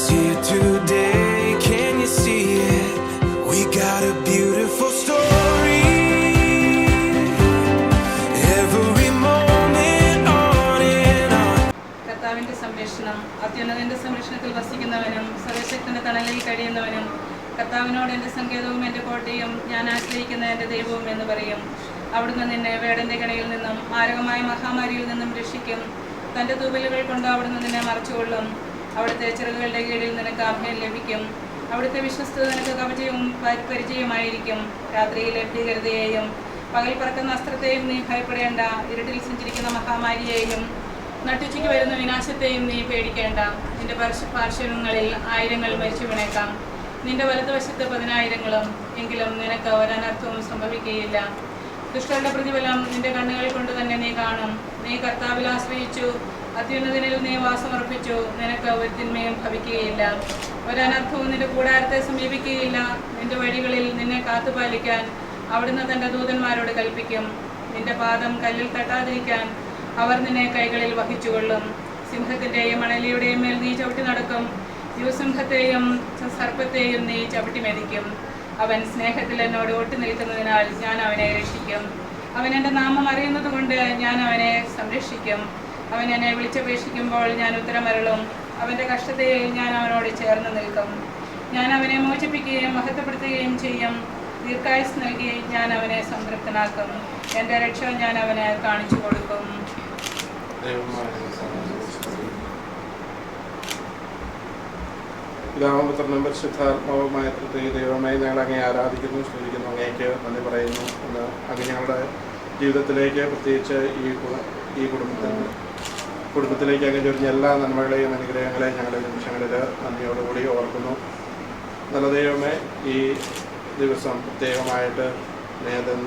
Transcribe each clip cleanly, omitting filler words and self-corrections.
is here today. Can you see it? We got a beautiful story. Every moment on and on. കർത്താവിന്റെ സംരക്ഷണം. അത്യുന്നതന്റെ സംരക്ഷണത്തിൽ വസിക്കുന്നവനും സർവശക്തന്റെ തണലിൽ കഴിയുന്നവനും കർത്താവിനോട് എൻ്റെ സങ്കേതവും എൻ്റെ കോട്ടയും ഞാൻ ആശ്രയിക്കുന്ന എൻ്റെ ദൈവവും എന്ന് പറയും. അവിടുന്ന് നിന്നെ വേടന്റെ കണിയിൽ നിന്നും മാരകമായ മഹാമാരിയിൽ നിന്നും രക്ഷിക്കും. തൻ്റെ തൂവലുകൾ കൊണ്ട് അവിടുന്ന് നിന്നെ മറച്ചുകൊള്ളും. അവിടുത്തെ ചിറകുകളുടെ കീഴിൽ നിനക്ക് അഭയം ലഭിക്കും. അവിടുത്തെ വിശ്വസ്തത നിനക്ക് കവചവും പരിചയമായിരിക്കും. രാത്രിയിലെ ഭീകരതയെയും പകൽ പറക്കുന്ന അസ്ത്രത്തെയും നീ ഭയപ്പെടേണ്ട. ഇരുട്ടിൽ സഞ്ചരിക്കുന്ന മഹാമാരിയെയും നട്ടുച്ചയ്ക്ക് വരുന്ന വിനാശത്തെയും നീ പേടിക്കേണ്ട. നിന്റെ പാർശ്വങ്ങളിൽ 1000 മരിച്ചു വീണേക്കാം, നിന്റെ വലതുവശത്ത് 10,000, എങ്കിലും നിനക്ക് ഒരനർത്ഥവും സംഭവിക്കുകയില്ല. ദുഷ്ടരുടെ പ്രതിഫലം നിന്റെ കണ്ണുകൾ കൊണ്ട് തന്നെ നീ കാണും. നീ കർത്താവിൽ ആശ്രയിച്ചു, അത്യുന്നതനിൽ നീ വാസമർപ്പിച്ചു. നിനക്ക് ഒരു തിന്മയും ഭവിക്കുകയില്ല, ഒരനർത്ഥവും നിന്റെ കൂടാരത്തെ സമീപിക്കുകയില്ല. നിന്റെ വഴികളിൽ നിന്നെ കാത്തുപാലിക്കാൻ അവിടുന്ന് തൻ്റെ ദൂതന്മാരോട് കൽപ്പിക്കും. നിന്റെ പാദം കല്ലിൽ തട്ടാതിരിക്കാൻ അവർ നിന്നെ കൈകളിൽ വഹിച്ചുകൊള്ളും. സിംഹത്തിൻ്റെയും അണലിയുടെയും മേൽ നീ ചവിട്ടി നടക്കും. യുവസിംഹത്തെയും സർപ്പത്തെയും നീ ചവിട്ടി മെതിക്കും. അവൻ സ്നേഹത്തിൽ എന്നോട് ഒട്ടി നിൽക്കുന്നതിനാൽ ഞാൻ അവനെ രക്ഷിക്കും. അവൻ എൻ്റെ നാമം അറിയുന്നത് കൊണ്ട് ഞാൻ അവനെ സംരക്ഷിക്കും. അവൻ എന്നെ വിളിച്ചപേക്ഷിക്കുമ്പോൾ ഞാൻ ഉത്തരമരുളും. അവൻ്റെ കഷ്ടതയിൽ ഞാൻ അവനോട് ചേർന്ന് നിൽക്കും. ഞാൻ അവനെ മോചിപ്പിക്കുകയും മഹത്വപ്പെടുത്തുകയും ചെയ്യും. ദീർഘായുസ് നൽകി ഞാൻ അവനെ സംതൃപ്തനാക്കും. എൻ്റെ രക്ഷ ഞാൻ അവന് കാണിച്ചു കൊടുക്കും. പിതാവുപുത്രനും പരിശുദ്ധാത്മാവുമായ ദൈവമായി ഞങ്ങൾ അങ്ങേ ആരാധിക്കുന്നു, സ്തുതിക്കുന്നു, അങ്ങേക്ക് നന്ദി പറയുന്നു. എന്ന് അങ്ങ് ഞങ്ങളുടെ ജീവിതത്തിലേക്ക്, പ്രത്യേകിച്ച് ഈ കുടുംബത്തിലേക്ക് അങ്ങ് ചൊരിഞ്ഞ എല്ലാ നന്മകളെയും അനുഗ്രഹങ്ങളെയും ഞങ്ങളുടെ നിമിഷങ്ങളിൽ നന്ദിയോടുകൂടി ഓർക്കുന്നു. നല്ല ദൈവമേ, ഈ ദിവസം പ്രത്യേകമായിട്ട് നേതൻ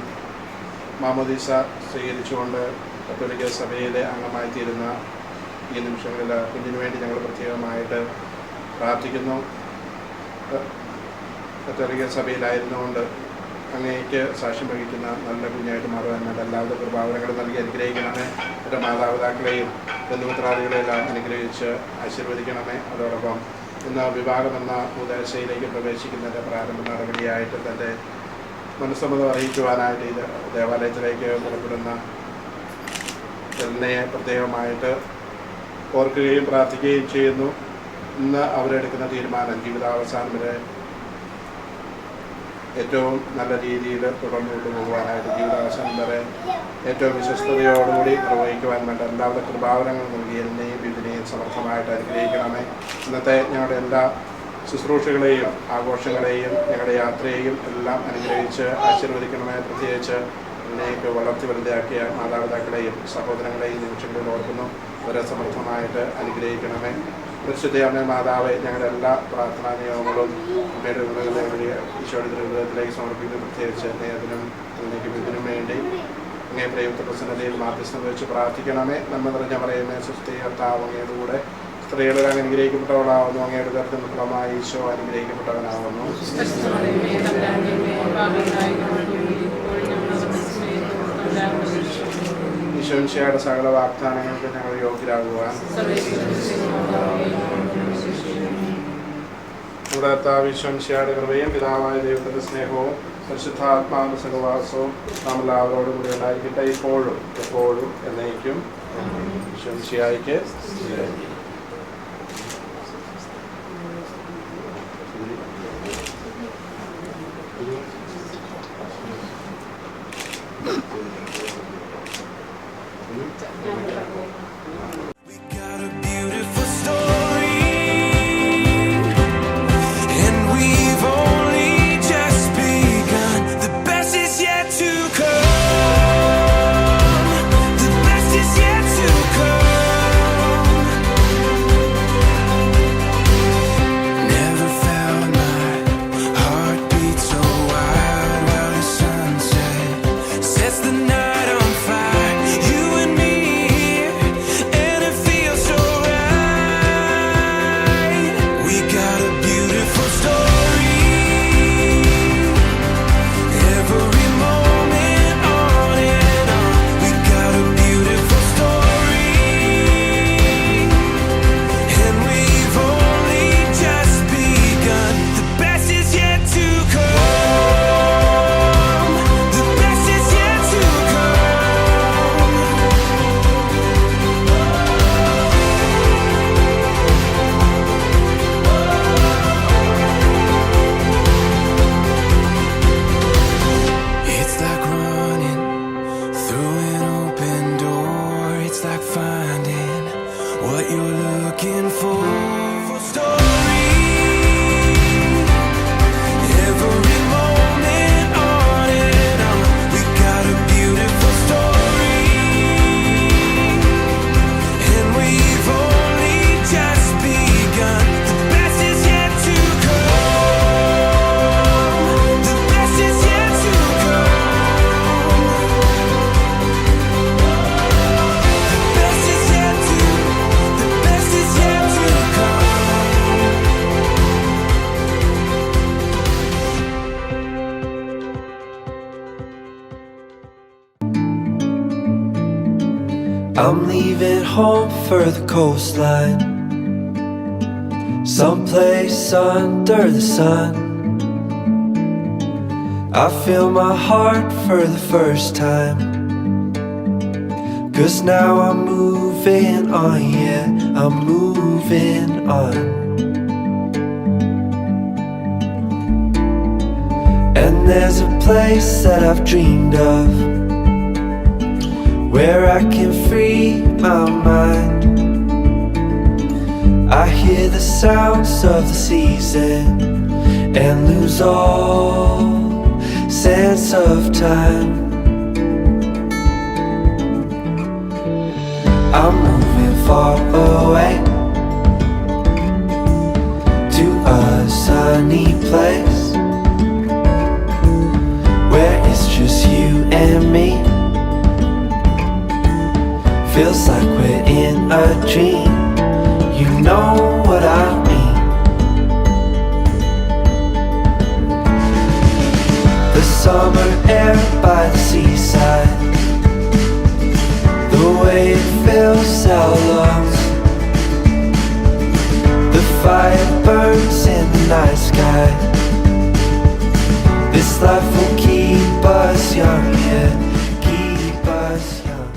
മാമോദീസ സ്വീകരിച്ചുകൊണ്ട് കത്തോലിക്ക സഭയിലെ അംഗമായി തീരുന്ന ഈ നിമിഷങ്ങളിൽ കുഞ്ഞിനു വേണ്ടി ഞങ്ങൾ പ്രത്യേകമായിട്ട് പ്രാർത്ഥിക്കുന്നു. കത്തോലിക്ക സഭയിലായിരുന്നുകൊണ്ട് അങ്ങേക്ക് സാക്ഷ്യം വഹിക്കുന്ന നല്ല കുഞ്ഞായിട്ട് മാറുവാൻ വേണ്ട എല്ലാവരുടെ കൃപാവരങ്ങളും നൽകി അനുഗ്രഹിക്കണമേ. എൻ്റെ മാതാപിതാക്കളെയും ബന്ധുമിത്രാദികളെല്ലാം അനുഗ്രഹിച്ച് ആശീർവദിക്കണമേ. അതോടൊപ്പം ഇന്ന് വിവാഹം എന്ന ഉദാശയിലേക്ക് പ്രവേശിക്കുന്നതിൻ്റെ പ്രാരംഭ നടപടിയായിട്ട് തൻ്റെ മനസ്സമ്മതം അറിയിക്കുവാനായിട്ട് ഇത് ദേവാലയത്തിലേക്ക് പുറപ്പെടുന്ന എന്നെ പ്രത്യേകമായിട്ട് ഓർക്കുകയും പ്രാർത്ഥിക്കുകയും ചെയ്യുന്നു. ഇന്ന് അവരെടുക്കുന്ന തീരുമാനം ജീവിതാവസാനം വരെ ഏറ്റവും നല്ല രീതിയിൽ തുടർന്നു കൊണ്ടുപോകുവാനായിട്ട്, ജീവിതാവസാനം വരെ ഏറ്റവും വിശ്വസ്തയോടുകൂടി നിർവഹിക്കുവാൻ വേണ്ട എല്ലാവരുടെ കൃപാവരങ്ങൾ നൽകി എന്നെയും ഇതിനെയും സമർത്ഥമായിട്ട് അനുഗ്രഹിക്കണമേ. ഇന്നത്തെ ഞങ്ങളുടെ എല്ലാ ശുശ്രൂഷകളെയും ആഘോഷങ്ങളെയും ഞങ്ങളുടെ യാത്രയെയും എല്ലാം അനുഗ്രഹിച്ച് ആശീർവദിക്കണമേ. പ്രത്യേകിച്ച് എന്നേക്ക് വളർത്തി വലുതാക്കിയ മാതാപിതാക്കളെയും സഹോദരങ്ങളെയും നിമിഷങ്ങളിൽ ഓർക്കുന്നു. അവരെ സമർത്ഥമായിട്ട് അനുഗ്രഹിക്കണമേ. പരിശുദ്ധ അമ്മ മാതാവെ, ഞങ്ങളുടെ എല്ലാ പ്രാർത്ഥനാ നിയമങ്ങളും അമ്മയുടെ ഈശോയുടെ ഹൃദയത്തിലേക്ക് സമർപ്പിക്കുന്നു. പ്രത്യേകിച്ച് നേരത്തിനും ഇതിനും വേണ്ടി അങ്ങേ പ്രയുക്ത പ്രസന്നതയിൽ മാധ്യസ്ഥം വെച്ച് പ്രാർത്ഥിക്കണമേ. നന്മ നിറഞ്ഞ പറയുമേ, സുസ്ഥി കർത്താവ് അങ്ങയുടെ കൂടെ സ്ത്രീകളിൽ അങ്ങ് അനുഗ്രഹിക്കപ്പെട്ടവളാവുന്നു. അങ്ങയുടെ ഉദരത്തിന് ഫലമായി ഈശോ അനുഗ്രഹിക്കപ്പെട്ടവനാവുന്നു. ഈശോയുടെ സകല വാഗ്ദാനങ്ങൾക്ക് ഞങ്ങൾ യോഗ്യരാകുവാൻ നമ്മുടെ കർത്താവ് ഈശോയുടെ കൃപയും പിതാവായ ദൈവത്തിൻ്റെ സ്നേഹവും പരിശുദ്ധാത്മാവിന്റെ സഹവാസവും നാം എല്ലാവരോടും കൂടി ഉണ്ടായിരിക്കട്ടെ, ഇപ്പോഴും എപ്പോഴും എന്നേക്കും. ഈശോയ്ക്ക് We got a beautiful story, and we've only just begun. The best is yet to come. The best is yet to come. I'm leaving home for the coastline, someplace under the sun. I feel my heart for the first time, 'cause now I'm moving on, yeah, I'm moving on. And there's a place that I've dreamed of, where I can free my mind. I hear the sounds of the season and lose all sense of time. I'm moving far away to a sunny place where it's just you and me. Feels like we're in a dream, you know what I mean. The summer air by the seaside, the way it fills our lungs, the fire burns in the night sky. This life will keep us young, yeah, keep us young.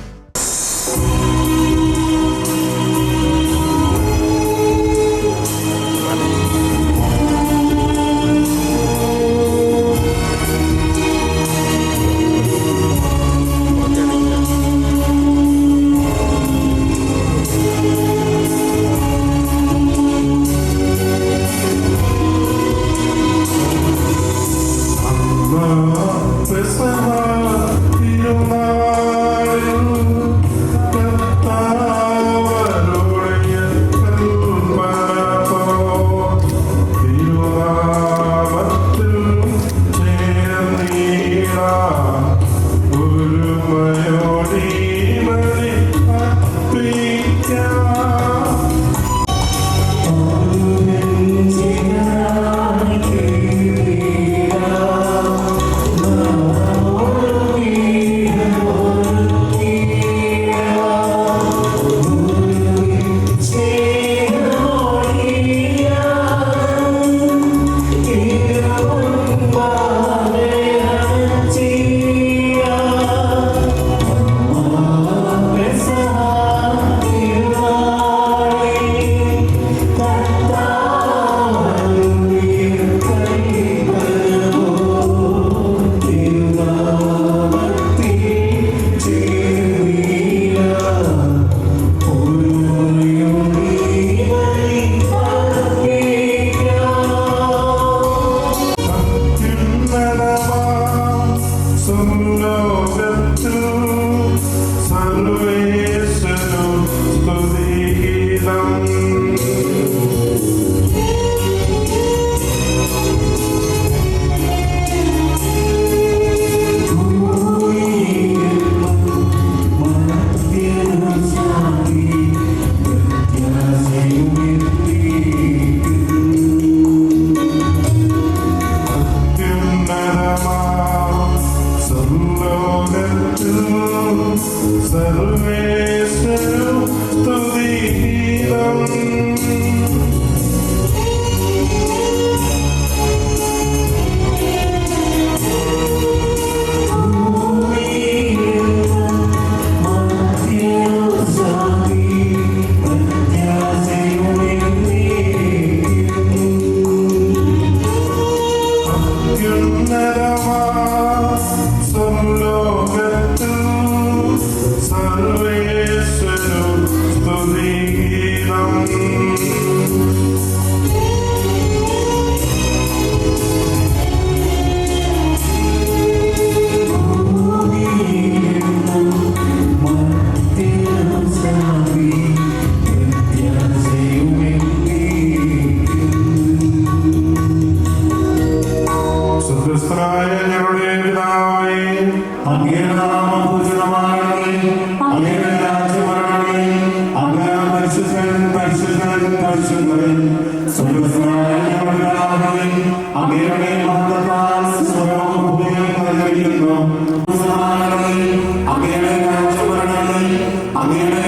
Amen.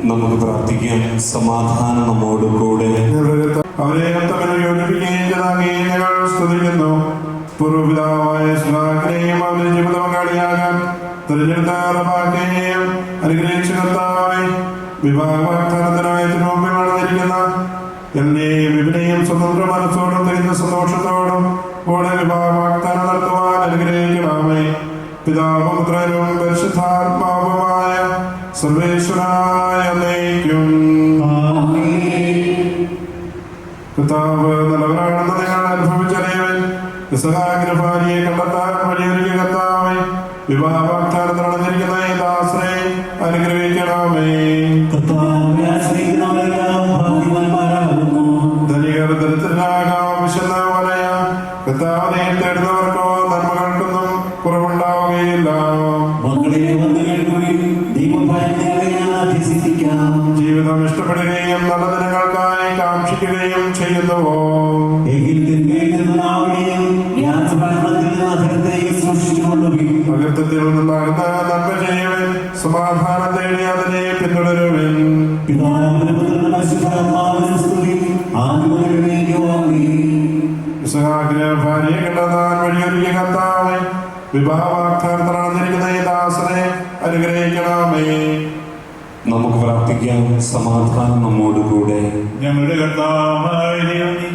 നമുക്ക് പ്രാർത്ഥിക്കാം. സമാധാനം നമ്മോട് കൂടെ. അവരെ തമ്മിൽ യോജിപ്പിക്കുകയും ചെയ്താകുകയും ഞങ്ങൾ സ്തുതിക്കുന്നു. പൂർവ്വപിതാവായ ഇസ്ഹാക്കിനെയും അവരുടെ ജീവിത പങ്കാളിയാകാൻ തിരഞ്ഞെടുത്താക്കുകയും അനുഗ്രഹിച്ച കർത്താവായി വിവാഹ വാഗ്ദാനത്തിനായി മുമ്പിൽ നടന്നിരിക്കുന്ന എന്നെയും ഇവനെയും സ്വതന്ത്ര മനസ്സോടും തിരിഞ്ഞ സന്തോഷത്തോടും കൂടെ വിവാഹ വാഗ്ദാനം നടത്തുവാൻ അനുഗ്രഹിക്കണമേ. പിതാവും പുത്രനും പരിശുദ്ധാത്മാവുമായ സർവേശ്വരായ എന്നേക്കും. കർത്താവ് നല്ലവനാണെന്ന് നിങ്ങൾ അനുഭവിച്ചറിയവൻ ഇസ്ഹാക്കിന്റെ ഭാര്യയെ കണ്ടെത്താൻ വഴിയൊരുക്കിയ കർത്താവേ, വിവാഹ വാഗ്ദാനം നടന്നിരിക്കുന്ന ഈ ദാസനെ അനുഗ്രഹിക്കണമേ. ധനികർ ദരിദ്രനാകാം, വിശന്ന പറയാം. കർത്താവിനെ തേടുന്നവർക്കോ നന്മകൾക്കൊന്നും കുറവുണ്ടാവുകയില്ല. ജീവിതം ഇഷ്ടപ്പെടുകയും നല്ല ദിനങ്ങൾക്കായി കാക്ഷിക്കുകയും ചെയ്യുന്നുവോ? അകൃത്യത്തിൽ നിന്നുണ്ടാകുന്ന നന്മ ചെയ്യുവൻ, സമാധാനം തേടി അതിനെ പിന്തുടരുവൻ. ഇസ്ഹാക്കിന് ഭാര്യയെ കണ്ടെത്താൻ വഴിയൊരുക്കിയ കർത്താവേ, വിവാഹ വാഗ്ദാനം നടന്നിരിക്കുന്ന ഈ ദാസനെ അനുഗ്രഹിക്കണമേ. നമുക്ക് പ്രാർത്ഥിക്കാം. സമാധാനം നമ്മോട് കൂടെ. ഞങ്ങളുടെ കർത്താവായ ദൈവമേ,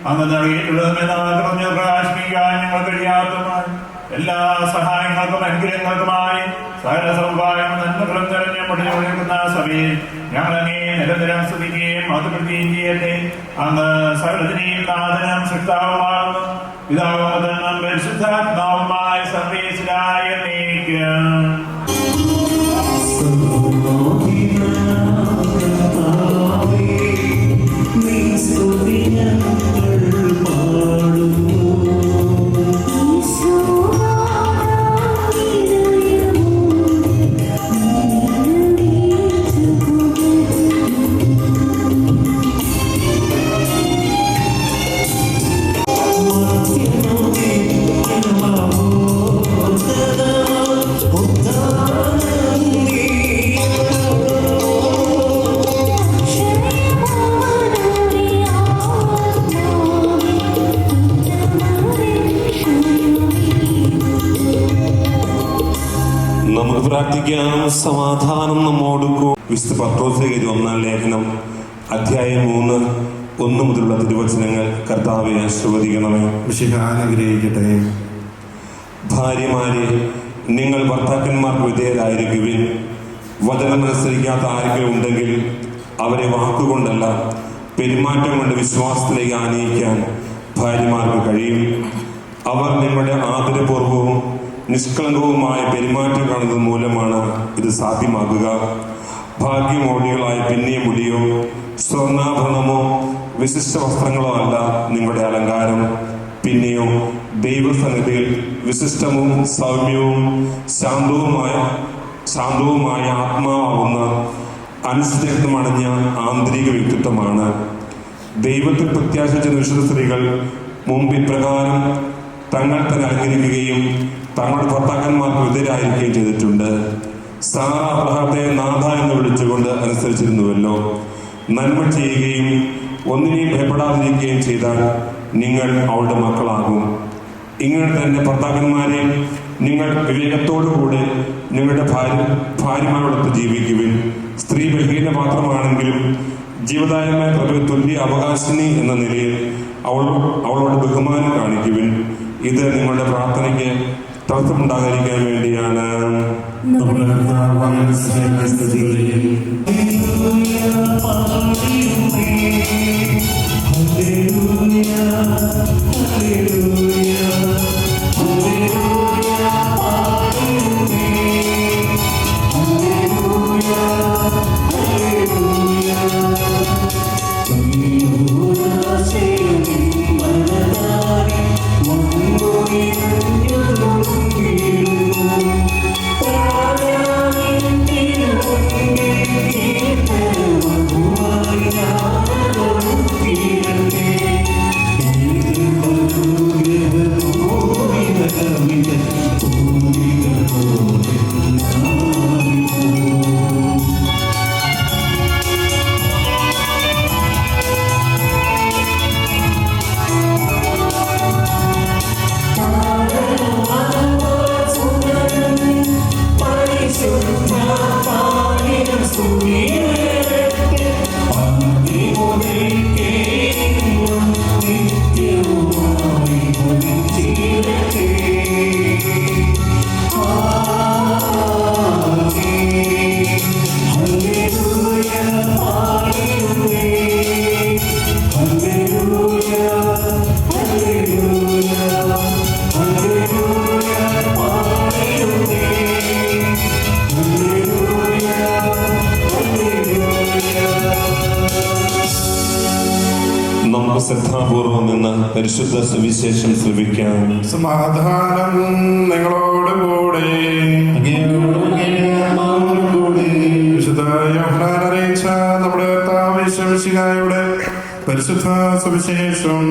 അങ്ങ് നൽകിയിട്ടുള്ളതെന്ന് പ്രകാശിപ്പിക്കാൻ ഞങ്ങൾ കഴിയാത്തതുമായി എല്ലാ സഹായങ്ങൾക്കും അനുഗ്രഹങ്ങൾക്കുമായി സകല സൗഭാഗ്യം നന്മകളും നിറഞ്ഞ മുടിഞ്ഞുകൊണ്ടിരിക്കുന്ന സഭയിൽ ഞങ്ങൾ അങ്ങേ നിരന്തരം സ്തുതിക്കുകയും മഹത്വപ്പെടുത്തുകയും ചെയ്യട്ടെ. അങ്ങ് സകലത്തിനെയും നാഥനും സൃഷ്ടാവുമാകുന്നു. പിതാവും പരിശുദ്ധാത്മാവുമായ സർവേശ്വരായ എന്നേക്കും. നമുക്ക് പ്രാർത്ഥിക്കാം. സമാധാനം നമ്മോട് കൂടെ. വിശുദ്ധ പത്രോസിലേക്ക് 1-ാം ലേഖനം അധ്യായം 3 1 മുതലുള്ള തിരുവചനങ്ങൾ കർത്താവെ ആശീർവദിക്കണമേ. അനുഗ്രഹിക്കട്ടെ. ഭാര്യമാരെ, നിങ്ങൾ ഭർത്താക്കന്മാർക്ക് വിധേയരായിരിക്കുവിൻ. വചനമനുസരിക്കാത്ത ആരെങ്കിലും ഉണ്ടെങ്കിൽ അവരെ വാക്കുകൊണ്ടല്ല പെരുമാറ്റം കൊണ്ട് വിശ്വാസത്തിലേക്ക് ആനയിക്കാൻ ഭാര്യമാർക്ക് കഴിയും. അവർ നിങ്ങളുടെ ആദരപൂർവവും നിഷ്കളങ്കവുമായ പെരുമാറ്റം കാണുന്നത് മൂലമാണ് ഇത് സാധ്യമാകുക. ഭാഗ്യമോടികളായ പിന്നിയ മുടിയോ സ്വർണ്ണാഭരണമോ വിശിഷ്ട വസ്ത്രങ്ങളോ അല്ല നിങ്ങളുടെ അലങ്കാരം. പിന്നെയോ ദൈവസന്നിധിയിൽ വിശിഷ്ടവും സൗമ്യവും ശാന്തവുമായ ആത്മാവുന്ന അനുസരിതമണിഞ്ഞ ആന്തരിക വ്യക്തിത്വമാണ്. ദൈവത്തിൽ പ്രത്യാശിച്ച വിശുദ്ധ സ്ത്രീകൾ മുമ്പ് ഇപ്രകാരം തങ്ങൾ തന്നെ അലങ്കരിക്കുകയും തങ്ങളുടെ ഭർത്താക്കന്മാർക്ക് എതിരായിരിക്കുകയും ചെയ്തിട്ടുണ്ട്. സാറ അബ്രഹാത്തെ നാഥ എന്ന് വിളിച്ചുകൊണ്ട് അനുസരിച്ചിരുന്നുവല്ലോ. നന്മ ചെയ്യുകയും ഒന്നിനെയും ഭയപ്പെടാതിരിക്കുകയും ചെയ്താൽ നിങ്ങൾ അവളുടെ മക്കളാകും. ഇങ്ങനെ തന്നെ ഭർത്താക്കന്മാരെ നിങ്ങൾ വിവേകത്തോടുകൂടെ നിങ്ങളുടെ ഭാര്യമാരോടൊത്ത് ജീവിക്കുവിൻ. സ്ത്രീ ബലഹീന പാത്രമാണെങ്കിലും ജീവദായമായ കൃപ തുല്യ അവകാശിനി എന്ന നിലയിൽ അവളോട് ബഹുമാനം കാണിക്കുവിൻ. ഇത് നിങ്ങളുടെ പ്രാർത്ഥനയ്ക്ക് തടസ്സമുണ്ടാകാതിരിക്കാൻ വേണ്ടിയാണ്. Yeah. മനഃപൂർവ്വം നിന്ന് പരിശുദ്ധ സുവിശേഷം ശ്രവിക്കാം. സമാധാനം നിങ്ങളോടുകൂടെ. വിശുദ്ധ യോഹന്നാൻ അറിയിച്ച നമ്മുടെ കർത്താവ് യേശുമിശിഹായുടെ പരിശുദ്ധ സുവിശേഷം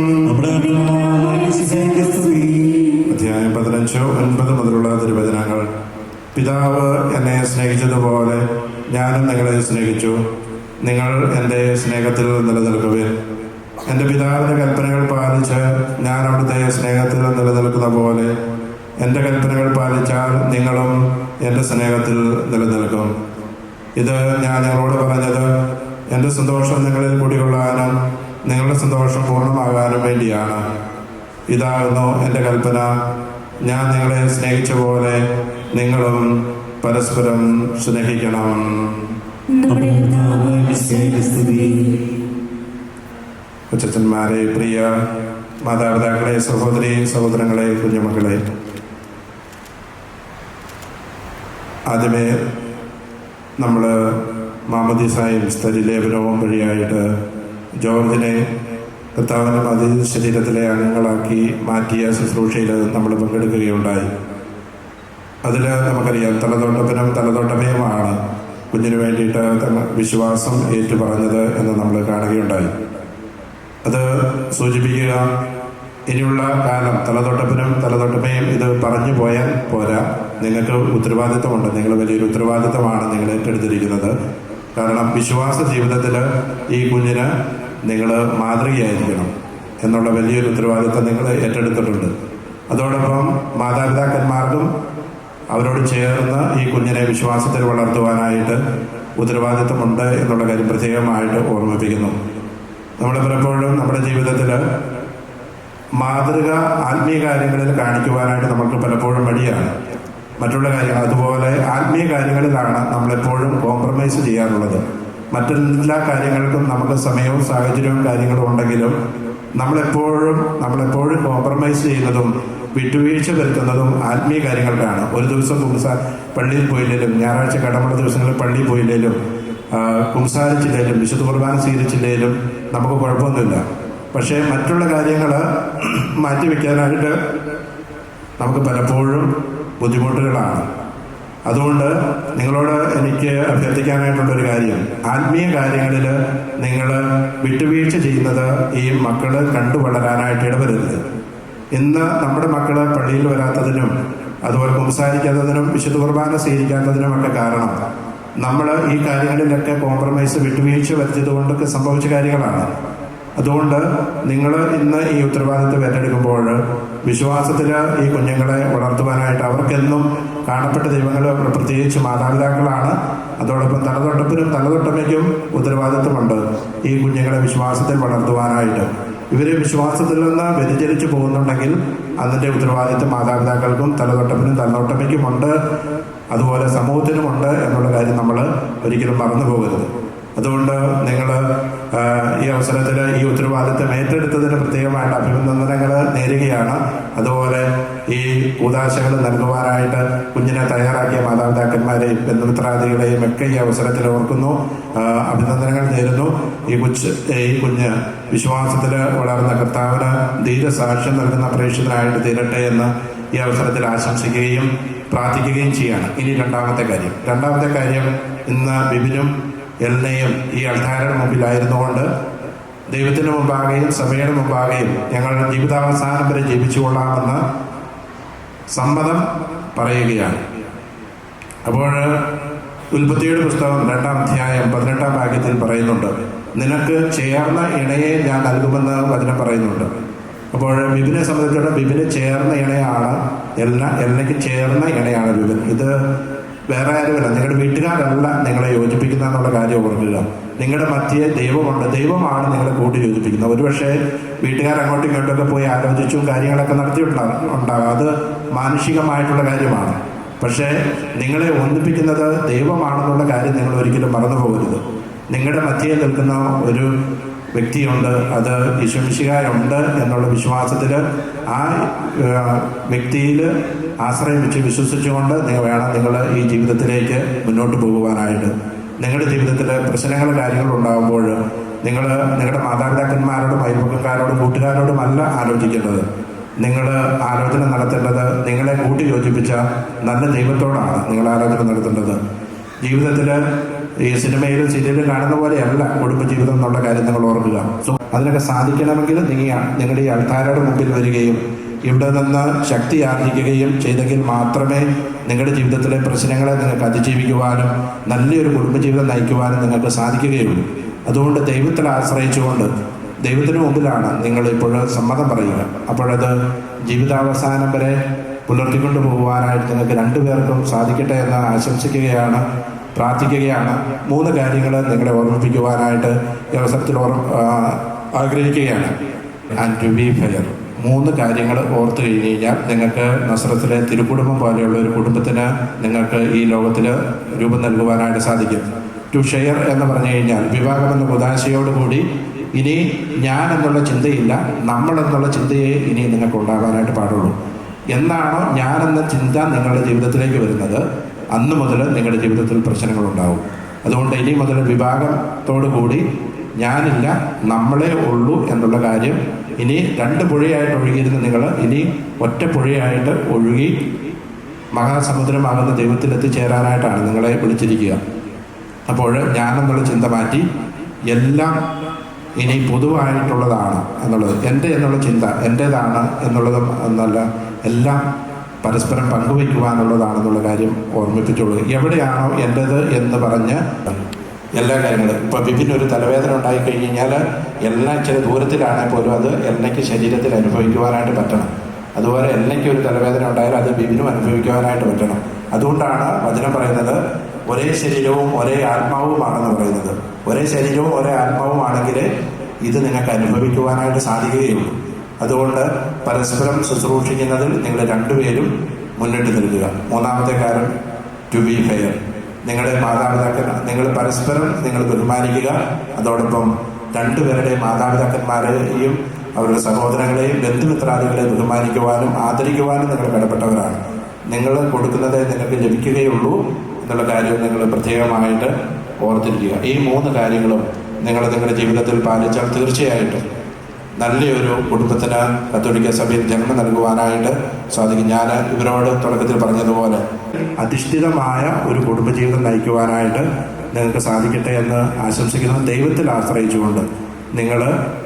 അധ്യായം 15:9 മുതലുള്ള തിരുവചനങ്ങൾ. പിതാവ് എന്നെ സ്നേഹിച്ചതുപോലെ ഞാനും നിങ്ങളെ സ്നേഹിച്ചു. നിങ്ങൾ എൻ്റെ സ്നേഹത്തിൽ നിലനിൽക്കുവിൻ. എൻ്റെ പിതാവിൻ്റെ കൽപ്പനകൾ പാലിച്ച് ഞാൻ അവിടുത്തെ സ്നേഹത്തിൽ നിലനിൽക്കുന്ന പോലെ എൻ്റെ കൽപ്പനകൾ പാലിച്ചാൽ നിങ്ങളും എൻ്റെ സ്നേഹത്തിൽ നിലനിൽക്കും. ഇത് ഞാൻ നിങ്ങളോട് പറഞ്ഞത് എൻ്റെ സന്തോഷം നിങ്ങളിൽ കുടികൊള്ളാനും നിങ്ങളുടെ സന്തോഷം പൂർണ്ണമാകാനും വേണ്ടിയാണ്. ഇതാകുന്നു എൻ്റെ കൽപ്പന, ഞാൻ നിങ്ങളെ സ്നേഹിച്ച പോലെ നിങ്ങളും പരസ്പരം സ്നേഹിക്കണം. അച്ഛന്മാരെ, പ്രിയ മാതാപിതാക്കളെ, സഹോദരി സഹോദരങ്ങളെ, കുഞ്ഞുമക്കളെ, ആദ്യമേ നമ്മൾ മാമോദീസായും സ്ഥലിലേപനവും വഴിയായിട്ട് ജോർജിനെ കർത്താവിൻ്റെ മതി ശരീരത്തിലെ അംഗങ്ങളാക്കി മാറ്റിയ ശുശ്രൂഷയിൽ നമ്മൾ പങ്കെടുക്കുകയുണ്ടായി. അതിൽ നമുക്കറിയാം, തലതൊട്ടപ്പനും തലതൊട്ടമയുമാണ് കുഞ്ഞിന് വേണ്ടിയിട്ട് വിശ്വാസം ഏറ്റുപറഞ്ഞത് എന്ന് നമ്മൾ കാണുകയുണ്ടായി. അത് സൂചിപ്പിക്കുക, ഇനിയുള്ള കാലം തലതൊട്ടപ്പനും തലതൊട്ടമയും ഇത് പറഞ്ഞു പോയാൽ പോരാ, നിങ്ങൾക്ക് ഉത്തരവാദിത്വമുണ്ട്. നിങ്ങൾ വലിയൊരു ഉത്തരവാദിത്വമാണ് നിങ്ങൾ ഏറ്റെടുത്തിരിക്കുന്നത്. കാരണം വിശ്വാസ ജീവിതത്തിൽ ഈ കുഞ്ഞിന് നിങ്ങൾ മാതൃകയായിരിക്കണം എന്നുള്ള വലിയൊരു ഉത്തരവാദിത്വം നിങ്ങൾ ഏറ്റെടുത്തിട്ടുണ്ട്. അതോടൊപ്പം മാതാപിതാക്കന്മാർക്കും അവരോട് ചേർന്ന് ഈ കുഞ്ഞിനെ വിശ്വാസത്തിൽ വളർത്തുവാനായിട്ട് ഉത്തരവാദിത്വമുണ്ട് എന്നുള്ള കാര്യം പ്രത്യേകമായിട്ട് ഓർമ്മിപ്പിക്കുന്നു. നമ്മൾ പലപ്പോഴും നമ്മുടെ ജീവിതത്തിൽ മാതൃക ആത്മീയ കാര്യങ്ങളിൽ കാണിക്കുവാനായിട്ട് നമുക്ക് പലപ്പോഴും മടിയാണ്. മറ്റുള്ള കാര്യങ്ങൾ അതുപോലെ ആത്മീയ കാര്യങ്ങളിലാണ് നമ്മളെപ്പോഴും കോംപ്രമൈസ് ചെയ്യാറുള്ളത്. മറ്റെല്ലാ കാര്യങ്ങൾക്കും നമുക്ക് സമയവും സാഹചര്യവും കാര്യങ്ങളും ഉണ്ടെങ്കിലും നമ്മളെപ്പോഴും കോംപ്രമൈസ് ചെയ്യുന്നതും വിട്ടുവീഴ്ച വരുത്തുന്നതും ആത്മീയ കാര്യങ്ങൾക്കാണ്. ഒരു ദിവസം പള്ളിയിൽ പോയില്ലേലും, ഞായറാഴ്ച കടമുള്ള ദിവസങ്ങളിൽ പള്ളിയിൽ പോയില്ലേലും, കുംസാരിച്ചില്ലേലും, വിശുദ്ധ കുർബാന സ്വീകരിച്ചില്ലേലും നമുക്ക് കുഴപ്പമൊന്നുമില്ല. പക്ഷേ മറ്റുള്ള കാര്യങ്ങൾ മാറ്റിവെക്കാനായിട്ട് നമുക്ക് പലപ്പോഴും ബുദ്ധിമുട്ടുകളാണ്. അതുകൊണ്ട് നിങ്ങളോട് എനിക്ക് അഭ്യർത്ഥിക്കാനായിട്ടുള്ളൊരു കാര്യം, ആത്മീയ കാര്യങ്ങളിൽ നിങ്ങൾ വിട്ടുവീഴ്ച ചെയ്യുന്നത് ഈ മക്കൾ കണ്ടു വളരാനായിട്ട് ഇടവരരുത്. ഇന്ന് നമ്മുടെ മക്കൾ പള്ളിയിൽ വരാത്തതിനും അതുപോലെ കുംസാരിക്കാത്തതിനും വിശുദ്ധ കുർബാന സ്വീകരിക്കാത്തതിനുമൊക്കെ കാരണം നമ്മൾ ഈ കാര്യങ്ങളിലൊക്കെ കോംപ്രമൈസ് വിട്ടുവീഴ്ച വരുത്തിയത് കൊണ്ടൊക്കെ സംഭവിച്ച കാര്യങ്ങളാണ്. അതുകൊണ്ട് നിങ്ങൾ ഇന്ന് ഈ ഉത്തരവാദിത്വം ഏറ്റെടുക്കുമ്പോൾ വിശ്വാസത്തിൽ ഈ കുഞ്ഞുങ്ങളെ വളർത്തുവാനായിട്ട് അവർക്കെന്നും കാണപ്പെട്ട ദൈവങ്ങൾ പ്രത്യേകിച്ച് മാതാപിതാക്കളാണ്. അതോടൊപ്പം തലതൊട്ടപ്പനും തലതൊട്ടമ്മയ്ക്കും ഉത്തരവാദിത്വമുണ്ട് ഈ കുഞ്ഞുങ്ങളെ വിശ്വാസത്തിൽ വളർത്തുവാനായിട്ട്. ഇവർ വിശ്വാസത്തിൽ നിന്ന് വ്യതിചലിച്ചു പോകുന്നുണ്ടെങ്കിൽ അതിൻ്റെ ഉത്തരവാദിത്വം മാതാപിതാക്കൾക്കും തലതൊട്ടപ്പനും തലതൊട്ടമ്മയ്ക്കുമുണ്ട്, അതുപോലെ സമൂഹത്തിനുമുണ്ട് എന്നുള്ള കാര്യം നമ്മൾ ഒരിക്കലും മറന്നു പോകരുത്. അതുകൊണ്ട് നിങ്ങൾ ഈ അവസരത്തിൽ ഈ ഉത്തരവാദിത്വം ഏറ്റെടുത്തതിന് പ്രത്യേകമായിട്ട് അഭിനന്ദനങ്ങൾ നേരുകയാണ്. അതുപോലെ ഈ കൂദാശകൾ നൽകുവാനായിട്ട് കുഞ്ഞിനെ തയ്യാറാക്കിയ മാതാപിതാക്കന്മാരെയും ബന്ധുമിത്രാദികളെയും ഒക്കെ ഈ അവസരത്തിൽ ഓർക്കുന്നു, അഭിനന്ദനങ്ങൾ നേരുന്നു. ഈ കുഞ്ഞ് വിശ്വാസത്തിൽ വളർന്ന കർത്താവിന് ധീരസാക്ഷ്യം നൽകുന്ന പ്രേക്ഷിതനായിട്ട് തീരട്ടെ എന്ന് ഈ അവസരത്തിൽ ആശംസിക്കുകയും പ്രാർത്ഥിക്കുകയും ചെയ്യാണ്. ഇനി രണ്ടാമത്തെ കാര്യം ഇന്ന് ബിബിനും എൽനയും ഈ അൾത്താരയുടെ മുമ്പിലായിരുന്നുകൊണ്ട് ദൈവത്തിന് മുമ്പാകെയും സഭയുടെ മുമ്പാകെയും ഞങ്ങളുടെ ജീവിതാവസാനം വരെ ജീവിച്ചുകൊള്ളാമെന്ന് സമ്മതം പറയുകയാണ്. അപ്പോൾ ഉൽപ്പത്തിയുടെ പുസ്തകം 2-ാം അധ്യായം 18-ാം വാക്യത്തിൽ പറയുന്നുണ്ട്, നിനക്ക് ചേർന്ന ഇണയെ ഞാൻ നൽകുമെന്ന് വചനം പറയുന്നുണ്ട്. അപ്പോൾ ബിബിനെ സംബന്ധിച്ചിടത്തോളം ബിബിന് ചേർന്ന ഇണയാണ് എൽനയ്ക്ക് ചേർന്ന ഇണയാണ് ബിബിൻ. ഇത് വേറെ ആരുമല്ല, നിങ്ങളുടെ വീട്ടുകാരല്ല നിങ്ങളെ യോജിപ്പിക്കുന്ന എന്നുള്ള കാര്യം ഓർക്കുക. നിങ്ങളുടെ മധ്യേ ദൈവമുണ്ട്, ദൈവമാണ് നിങ്ങളെ കൂട്ടി യോജിപ്പിക്കുന്നത്. ഒരുപക്ഷെ വീട്ടുകാർ അങ്ങോട്ടും ഇങ്ങോട്ടൊക്കെ പോയി ആലോചിച്ചും കാര്യങ്ങളൊക്കെ നടത്തിയിട്ടുണ്ടാകും, അത് മാനുഷികമായിട്ടുള്ള കാര്യമാണ്. പക്ഷേ നിങ്ങളെ ഒന്നിപ്പിക്കുന്നത് ദൈവമാണെന്നുള്ള കാര്യം നിങ്ങൾ ഒരിക്കലും മറന്നു പോകരുത്. നിങ്ങളുടെ മധ്യേ നിൽക്കുന്ന ഒരു വ്യക്തിയുണ്ട്, അത് ഈശോമിശിഹായുണ്ട് എന്നുള്ള വിശ്വാസത്തിൽ ആ വ്യക്തിയിൽ ആശ്രയം വെച്ച് വിശ്വസിച്ചുകൊണ്ട് വേണം നിങ്ങൾ ഈ ജീവിതത്തിലേക്ക് മുന്നോട്ട് പോകുവാനായിട്ട്. നിങ്ങളുടെ ജീവിതത്തിൽ പ്രശ്നങ്ങളും കാര്യങ്ങളും ഉണ്ടാകുമ്പോൾ നിങ്ങൾ നിങ്ങളുടെ മാതാപിതാക്കന്മാരോടും അയൽപക്കക്കാരോടും കൂട്ടുകാരോടും അല്ല ആലോചിക്കേണ്ടത്. നിങ്ങൾ ആലോചന നടത്തേണ്ടത് നിങ്ങളെ കൂട്ടി യോജിപ്പിച്ച നല്ല ദൈവത്തോടാണ് നിങ്ങൾ ആലോചന നടത്തേണ്ടത്. ജീവിതത്തിൽ ഈ സിനിമയിലും സീരിയലും കാണുന്ന പോലെയല്ല കുടുംബജീവിതം എന്നുള്ള കാര്യം നിങ്ങൾ ഓർക്കുക. അതിനൊക്കെ സാധിക്കണമെങ്കിൽ നിങ്ങളുടെ ഈ അൾത്താരയുടെ മുമ്പിൽ വരികയും ഇവിടെ നിന്ന് ശക്തി ആർജിക്കുകയും ചെയ്തെങ്കിൽ മാത്രമേ നിങ്ങളുടെ ജീവിതത്തിലെ പ്രശ്നങ്ങളെ നിങ്ങൾക്ക് അതിജീവിക്കുവാനും നല്ലൊരു കുടുംബജീവിതം നയിക്കുവാനും നിങ്ങൾക്ക് സാധിക്കുകയുള്ളൂ. അതുകൊണ്ട് ദൈവത്തിൽ ആശ്രയിച്ചുകൊണ്ട് ദൈവത്തിന് മുമ്പിലാണ് നിങ്ങളിപ്പോൾ സമ്മതം പറയുക. അപ്പോഴത് ജീവിതാവസാനം വരെ പുലർത്തിക്കൊണ്ടു പോകുവാനായിട്ട് നിങ്ങൾക്ക് രണ്ടുപേർക്കും സാധിക്കട്ടെ എന്ന് ആശംസിക്കുകയാണ്, പ്രാർത്ഥിക്കുകയാണ്. 3 കാര്യങ്ങൾ നിങ്ങളെ ഓർമ്മിപ്പിക്കുവാനായിട്ട് ഈ അവസരത്തിൽ ആഗ്രഹിക്കുകയാണ്. And to B fair. 3 കാര്യങ്ങൾ ഓർത്ത് കഴിഞ്ഞ് കഴിഞ്ഞാൽ നിങ്ങൾക്ക് നസ്രത്തിലെ തിരുക്കുടുംബം പോലെയുള്ള ഒരു കുടുംബത്തിന് നിങ്ങൾക്ക് ഈ ലോകത്തിൽ രൂപം നൽകുവാനായിട്ട് സാധിക്കും. ടു ഷെയർ എന്ന് പറഞ്ഞു കഴിഞ്ഞാൽ വിവാഹം എന്ന ഉദാശയോടുകൂടി ഇനി ഞാൻ എന്നുള്ള ചിന്തയില്ല, നമ്മൾ എന്നുള്ള ചിന്തയെ ഇനി നിങ്ങൾക്ക് ഉണ്ടാകാനായിട്ട് പാടുള്ളൂ. എന്നാണോ ഞാനെന്ന ചിന്ത നിങ്ങളുടെ ജീവിതത്തിലേക്ക് വരുന്നത്, അന്ന് മുതൽ നിങ്ങളുടെ ജീവിതത്തിൽ പ്രശ്നങ്ങളുണ്ടാവും. അതുകൊണ്ട് ഇനി മുതൽ വിഭാഗത്തോടു കൂടി ഞാനില്ല, നമ്മളെ ഉള്ളൂ എന്നുള്ള കാര്യം ഇനി 2 പുഴയായിട്ട് ഒഴുകിയിരുന്ന നിങ്ങൾ ഇനി ഒറ്റ പുഴയായിട്ട് ഒഴുകി മഹാസമുദ്രമാകുന്ന ദൈവത്തിലെത്തിച്ചേരാനായിട്ടാണ് നിങ്ങളെ വിളിച്ചിരിക്കുക. അപ്പോൾ ഞാനെന്നുള്ള ചിന്ത മാറ്റി എല്ലാം ഇനി പൊതുവായിട്ടുള്ളതാണ് എന്നുള്ളത്, എൻ്റെ എന്നുള്ള ചിന്ത എൻ്റേതാണ് എന്നുള്ളതും എന്നല്ല, എല്ലാം പരസ്പരം പങ്കുവയ്ക്കുവാനുള്ളതാണെന്നുള്ള കാര്യം ഓർമ്മിപ്പിച്ചോളൂ. എവിടെയാണോ എൻ്റേത് എന്ന് പറഞ്ഞ് എല്ലാ കാര്യങ്ങളും, ഇപ്പോൾ ബിബിനൊരു തലവേദന ഉണ്ടായിക്കഴിഞ്ഞ് കഴിഞ്ഞാൽ എല്ലാം ചില ദൂരത്തിലാണെങ്കിൽ പോലും അത് എല്ലയ്ക്ക് ശരീരത്തിൽ അനുഭവിക്കുവാനായിട്ട് പറ്റണം. അതുപോലെ എല്ലയ്ക്ക് ഒരു തലവേദന ഉണ്ടായാലും അത് ബിബിനും അനുഭവിക്കുവാനായിട്ട് പറ്റണം. അതുകൊണ്ടാണ് വചനം പറയുന്നത് ഒരേ ശരീരവും ഒരേ ആത്മാവുമാണെന്ന് പറയുന്നത്. ഒരേ ശരീരവും ഒരേ ആത്മാവുമാണെങ്കിൽ ഇത് നിങ്ങൾക്ക് അനുഭവിക്കുവാനായിട്ട് സാധിക്കുകയുള്ളൂ. അതുകൊണ്ട് പരസ്പരം ശുശ്രൂഷിക്കുന്നതിൽ നിങ്ങൾ 2 പേരും മുന്നിട്ട് നിൽക്കുക. 3-ാമത്തെ കാര്യം ടു ബി ഫെയർ. നിങ്ങളുടെ മാതാപിതാക്കൾ നിങ്ങൾ പരസ്പരം നിങ്ങൾ ബഹുമാനിക്കുക. അതോടൊപ്പം 2 പേരുടെയും മാതാപിതാക്കന്മാരെയും അവരുടെ സഹോദരങ്ങളെയും ബന്ധുമിത്രാദികളെ ബഹുമാനിക്കുവാനും ആദരിക്കുവാനും നിങ്ങൾ കടപ്പെട്ടവരാണ്. നിങ്ങൾ കൊടുക്കുന്നതേ നിങ്ങൾക്ക് ലഭിക്കുകയുള്ളൂ എന്നുള്ള കാര്യം നിങ്ങൾ പ്രത്യേകമായിട്ട് ഓർത്തിരിക്കുക. ഈ 3 കാര്യങ്ങളും നിങ്ങൾ നിങ്ങളുടെ ജീവിതത്തിൽ പാലിച്ചാൽ തീർച്ചയായിട്ടും നല്ലൊരു കുടുംബത്തിന് കത്തോലിക്ക സഭയിൽ ജന്മം നൽകുവാനായിട്ട് സാധിക്കും. ഞാൻ ഇവരോട് തുടക്കത്തിൽ പറഞ്ഞതുപോലെ അധിഷ്ഠിതമായ ഒരു കുടുംബജീവിതം നയിക്കുവാനായിട്ട് നിങ്ങൾക്ക് സാധിക്കട്ടെ എന്ന് ആശംസിക്കുന്നു. ദൈവത്തിൽ ആശ്രയിച്ചുകൊണ്ട് നിങ്ങൾ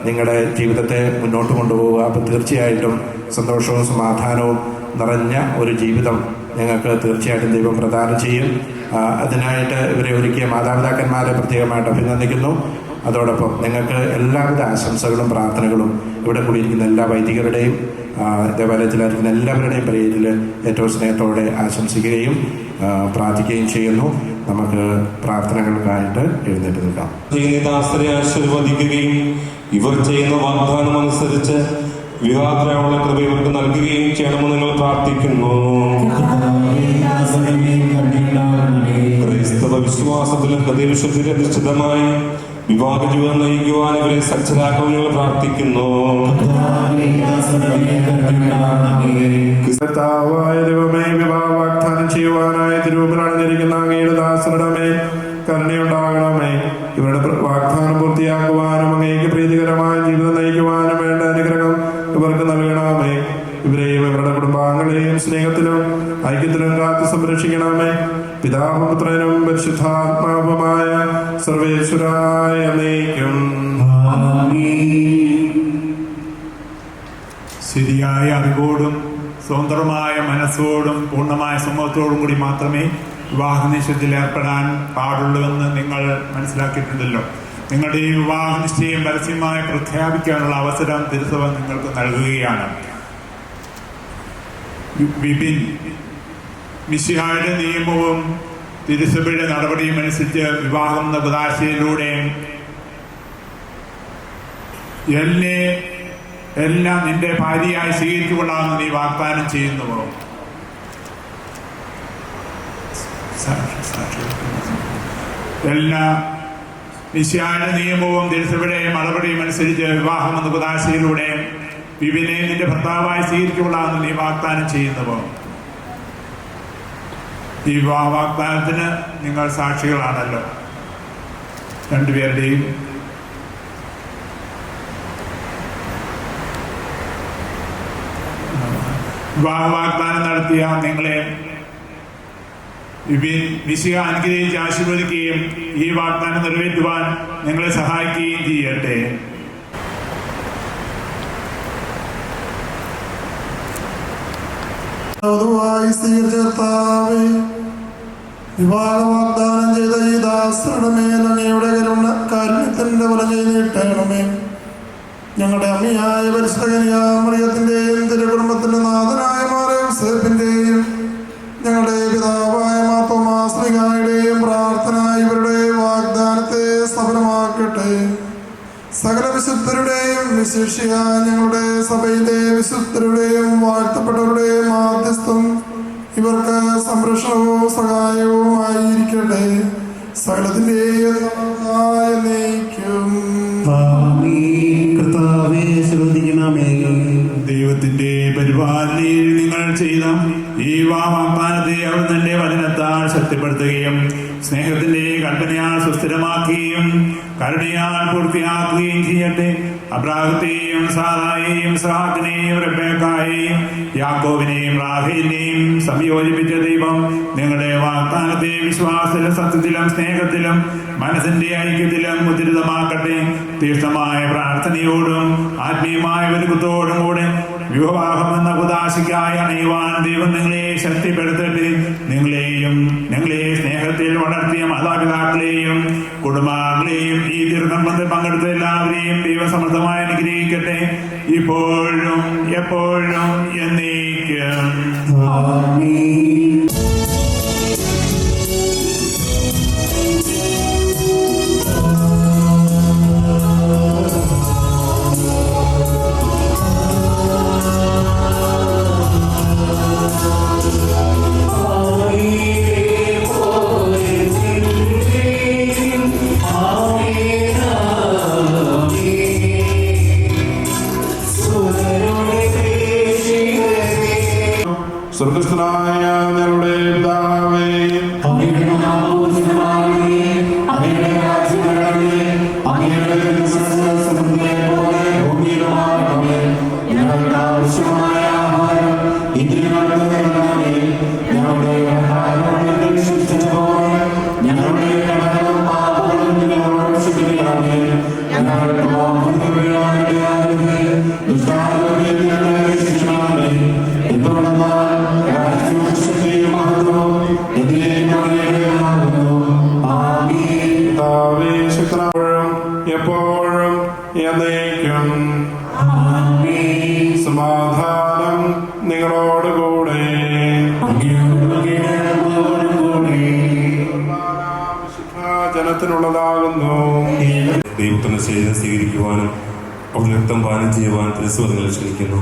നിങ്ങളുടെ ജീവിതത്തെ മുന്നോട്ട് കൊണ്ടുപോവുക. അപ്പം തീർച്ചയായിട്ടും സന്തോഷവും സമാധാനവും നിറഞ്ഞ ഒരു ജീവിതം നിങ്ങൾക്ക് തീർച്ചയായിട്ടും ദൈവം പ്രദാനം ചെയ്യും. അതിനായിട്ട് ഇവരെ ഒരുക്കിയ മാതാപിതാക്കന്മാരെ പ്രത്യേകമായിട്ട് അഭിനന്ദിക്കുന്നു. അതോടൊപ്പം നിങ്ങൾക്ക് എല്ലാവിധ ആശംസകളും പ്രാർത്ഥനകളും ഇവിടെ കൂടിയിരിക്കുന്ന എല്ലാ വൈദികരുടെയും ദേവാലയത്തിലായിരിക്കുന്ന എല്ലാവരുടെയും പേരിൽ ഏറ്റവും സ്നേഹത്തോടെ ആശംസിക്കുകയും പ്രാർത്ഥിക്കുകയും ചെയ്യുന്നു. നമുക്ക് പ്രാർത്ഥനകൾക്കായിട്ട് എഴുന്നേറ്റ് നിൽക്കാം. ദാസരെ ആശീർവദിക്കുകയും ഇവർ ചെയ്യുന്ന വാഗ്ദാനം അനുസരിച്ച് വിവാഹത്തിനുള്ള കൃപ ഇവർക്ക് നൽകുകയും ചെയ്യണമെന്ന് നിങ്ങൾ പ്രാർത്ഥിക്കുന്നു. ക്രൈസ്തവ വിശ്വാസത്തിലും ഹൃദയവിശുദ്ധിയിൽ അധിഷ്ഠിതമായി വിവാഹ ജീവിതം നയിക്കുവാൻ ഇവരെ സജ്ജരാക്കാൻ ഞങ്ങൾ പ്രാർത്ഥിക്കുന്നു. ദൈവമേ, വിവാഹ വാഗ്ദാനം ചെയ്യുവാനായി തിരുമുമ്പിൽ അണിഞ്ഞിരിക്കുന്ന അങ്ങയുടെ ദാസരുടെ മേൽ കരുണയുണ്ടാകണമേ. ഇവരുടെ വാഗ്ദാനം പൂർത്തിയാക്കുവാനും അങ്ങേക്ക് പ്രീതികരമായ ജീവിതം നയിക്കുവാനും വേണ്ട അനുഗ്രഹം ഇവർക്ക് നൽകണമേ. ഇവരെയും ഇവരുടെ കുടുംബാംഗങ്ങളെയും സ്നേഹത്തിലും ഐക്യത്തിലും കാത്തു സംരക്ഷിക്കണമേ. പിതാവും പുത്രനും പരിശുദ്ധാത്മാവുമായ സർവേശ്വരായ എന്നേക്കും. ശരിയായ അറിവോടും സ്വതന്ത്രമായ മനസ്സോടും പൂർണ്ണമായ സമ്മതത്തോടും കൂടി മാത്രമേ വിവാഹ നിശ്ചയത്തിൽ ഏർപ്പെടാൻ പാടുള്ളൂവെന്ന് നിങ്ങൾ മനസ്സിലാക്കിയിട്ടുണ്ടല്ലോ. നിങ്ങളുടെ ഈ വിവാഹ നിശ്ചയം പരസ്യമായി പ്രഖ്യാപിക്കാനുള്ള അവസരം തിരുസഭ നിങ്ങൾക്ക് നൽകുകയാണ്. വിപിൻ, മിശിഹായുടെ നിയമവും തിരുസഭയുടെ നടപടിയും അനുസരിച്ച് വിവാഹം എന്ന കുദാശയിലൂടെ എല്ലാം നിന്റെ ഭാര്യയായി സ്വീകരിച്ചുകൊള്ളാമെന്ന് നീ വാഗ്ദാനം ചെയ്യുന്നുവോ? എല്ലാ മിശിഹായുടെ നിയമവും തിരുസഭയുടെ നടപടിയും അനുസരിച്ച് വിവാഹം എന്ന കുദാശയിലൂടെ വിപിനെ നിന്റെ ഭർത്താവായി സ്വീകരിച്ചുകൊള്ളാമെന്ന് നീ വാഗ്ദാനം ചെയ്യുന്നുവോ? ഈ വിവാഹ വാഗ്ദാനത്തിന് നിങ്ങൾ സാക്ഷികളാണല്ലോ. 2 പേരുടെയും വാഗ്ദാനം നടത്തിയ നിങ്ങളെ മിശിഹ അനുഗ്രഹിച്ച് ആശീർവദിക്കുകയും ഈ വാഗ്ദാനം നിറവേറ്റുവാൻ നിങ്ങളെ സഹായിക്കുകയും ചെയ്യട്ടെ. വിവാഹ വാഗ്ദാനം ചെയ്ത ഈ ദാസരുടെ മേൽ അങ്ങയുടെ കാരുണ്യത്തിന്റെ വലം നീട്ടണമേ. ഞങ്ങളുടെ അമ്മയായ പരിശുദ്ധകന്യാമറിയത്തിന്റെയും തിരുകുടുംബത്തിന്റെ നാഥനായ മാറേസേപ്പിന്റെയും ഞങ്ങളുടെ പിതാവായ മാർത്തോമാശ്രീകായുടെയും പ്രാർത്ഥന ഇവരുടെ വാഗ്ദാനത്തെ സഫലമാക്കട്ടെ. സകല വിശുദ്ധരുടെയും വിശേഷിയ ഞങ്ങളുടെ സഭയിലെ വിശുദ്ധരുടെയും വാഴ്ത്തപ്പെട്ടവരുടെയും മാധ്യസ്ഥം ഇവർക്ക് സംരക്ഷണവും സഹായവും ആയിരിക്കട്ടെ. സകലത്തിന്റെയും ദൈവത്തിന്റെ പരിപാലനയിൽ നിങ്ങൾ ചെയ്ത ഈ വാഗ്ദാനത്തെ അവർ തന്റെ വചനത്താൽ ശക്തിപ്പെടുത്തുകയും സ്നേഹത്തിന്റെ കൽപ്പനയാൽ സുസ്ഥിരമാക്കുകയും കരുണയാൽ പൂർത്തിയാക്കുകയും ചെയ്യട്ടെ. അബ്രാഹത്തെയും സാറായെയും ഇസ്ഹാക്കിനെയും റെബേക്കായെയും യാക്കോബിനെയും റാഹേലിനെയും സംയോജിപ്പിച്ച ദൈവം നിങ്ങളുടെ വാഗ്ദാനത്തെ വിശ്വാസത്തിലും സത്യത്തിലും സ്നേഹത്തിലും മനസ്സിന്റെ ഐക്യത്തിലും ഉദ്ധരിതമാക്കട്ടെ. തീക്ഷ്ണമായ പ്രാർത്ഥനയോടും ആത്മീയമായ ഒരുക്കത്തോടും കൂടെ വിവാഹമെന്ന ഉദാശിക്കായി അണയുവാൻ ദൈവം നിങ്ങളെ ശക്തിപ്പെടുത്തട്ടെ. ഞങ്ങളെ സ്നേഹത്തിൽ വളർത്തിയ മാതാപിതാക്കളെയും കുടുംബാംഗങ്ങളെയും ഈ ദീർഘബന്ധത്തിൽ പങ്കെടുത്ത എല്ലാവരെയും ദൈവസമൃദ്ധമായി അനുഗ്രഹിക്കട്ടെ, ഇപ്പോഴും എപ്പോഴും എന്നേക്കും. സ്വർഗസ്ഥനായ ഞങ്ങളുടെ പിതാവേ, എപ്പോഴും എന്നേക്കും. സമാധാനം നിങ്ങളോടുകൂടെ. ജനത്തിനുള്ളതാകുന്നു. ദൈവത്തിന്റെ ശരീരം സ്വീകരിക്കുവാനും അവിടെ രക്തം പാനം ചെയ്യുവാൻ തിരുസ്വർഗ്ഗങ്ങൾ ക്ഷണിക്കുന്നു.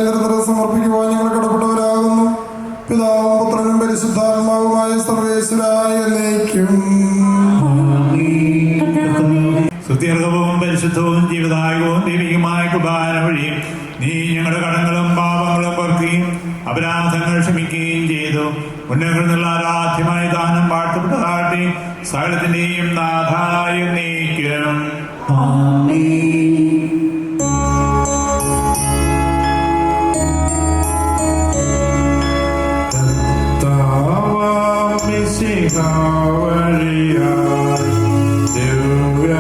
ദരിദ്രരെ സമർപ്പിക്കുവാൻ ഞങ്ങൾ കടപ്പെട്ടവരാകുന്നു. പിതാവും പുത്രനും പരിശുദ്ധാത്മാവുമായ സർവേശ്വരായ എന്നേക്കും. സ്തുത്യർഹവും പരിശുദ്ധവും ജീവിതായകവും ദൈവികമായ കുർബാന വഴി നീ ഞങ്ങളുടെ കടങ്ങളും പാപങ്ങളും പൊറുക്കുകയും അപരാധങ്ങൾ ക്ഷമിക്കുകയും ചെയ്തു. ഉന്നതങ്ങളിൽ നിന്നുള്ള ആരാധ്യമായ ദാനം വാഴ്ത്തപ്പെട്ടതാകട്ടെ. സകലത്തിന്റെയും നാഥായ എന്നേക്കും.